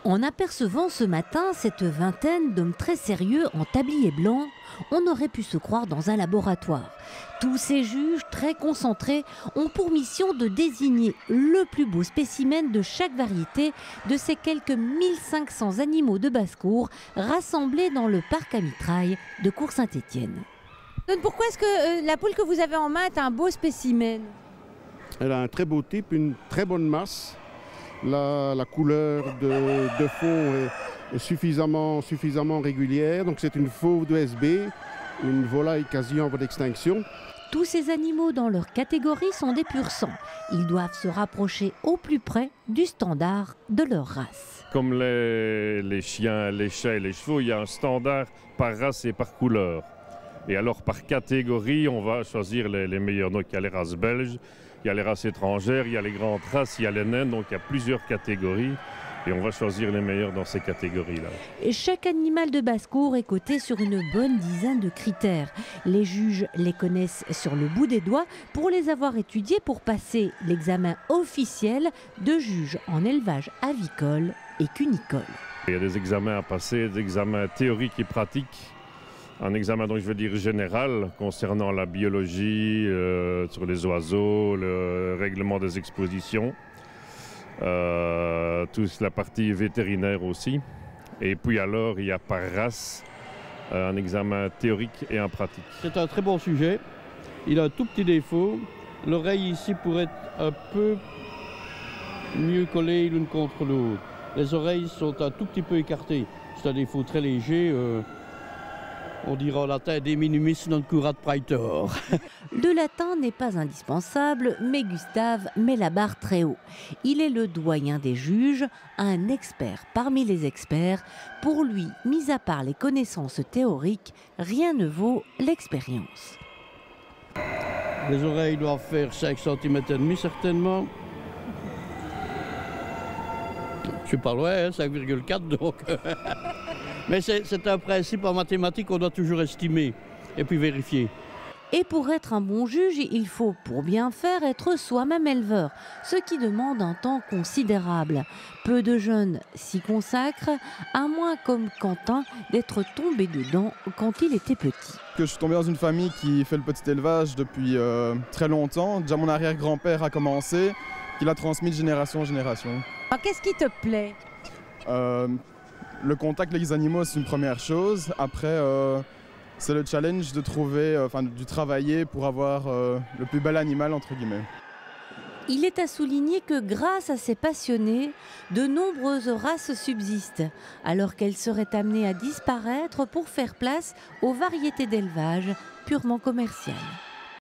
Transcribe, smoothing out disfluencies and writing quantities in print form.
En apercevant ce matin cette vingtaine d'hommes très sérieux en tablier blanc, on aurait pu se croire dans un laboratoire. Tous ces juges très concentrés ont pour mission de désigner le plus beau spécimen de chaque variété de ces quelques 1500 animaux de basse-cour rassemblés dans le parc à mitraille de Cours-Saint-Étienne. Pourquoi est-ce que la poule que vous avez en main est un beau spécimen? Elle a un très beau type, une très bonne masse. La couleur de fond est suffisamment régulière. Donc c'est une fauve d'OSB, une volaille quasi en voie d'extinction. Tous ces animaux dans leur catégorie sont des pur sang. Ils doivent se rapprocher au plus près du standard de leur race. Comme les chiens, les chats et les chevaux, il y a un standard par race et par couleur. Et alors par catégorie, on va choisir les meilleurs. Donc il y a les races belges, il y a les races étrangères, il y a les grandes races, il y a les naines. Donc il y a plusieurs catégories et on va choisir les meilleurs dans ces catégories-là. Et chaque animal de basse-cour est coté sur une bonne dizaine de critères. Les juges les connaissent sur le bout des doigts pour les avoir étudiés pour passer l'examen officiel de juge en élevage avicole et cunicole. Il y a des examens à passer, des examens théoriques et pratiques. Un examen, donc je veux dire général, concernant la biologie, sur les oiseaux, le règlement des expositions, toute la partie vétérinaire aussi. Et puis alors, il y a par race un examen théorique et un pratique. C'est un très bon sujet. Il a un tout petit défaut. L'oreille ici pourrait être un peu mieux collée l'une contre l'autre. Les oreilles sont un tout petit peu écartées. C'est un défaut très léger. On dira en latin de minimis non curat praetor. Le latin n'est pas indispensable, mais Gustave met la barre très haut. Il est le doyen des juges, un expert parmi les experts. Pour lui, mis à part les connaissances théoriques, rien ne vaut l'expérience. Les oreilles doivent faire 5 cm et demi certainement. Je suis pas loin, hein, 5,4 donc. Mais c'est un principe en mathématiques qu'on doit toujours estimer et puis vérifier. Et pour être un bon juge, il faut, pour bien faire, être soi-même éleveur, ce qui demande un temps considérable. Peu de jeunes s'y consacrent, à moins comme Quentin d'être tombé dedans quand il était petit. Je suis tombé dans une famille qui fait le petit élevage depuis très longtemps. Déjà mon arrière-grand-père a commencé, qu'il a transmis de génération en génération. Qu'est-ce qui te plaît? Le contact avec les animaux, c'est une première chose. Après, c'est le challenge de trouver, du travailler pour avoir le plus bel animal, entre guillemets. Il est à souligner que grâce à ces passionnés, de nombreuses races subsistent, alors qu'elles seraient amenées à disparaître pour faire place aux variétés d'élevage purement commerciales.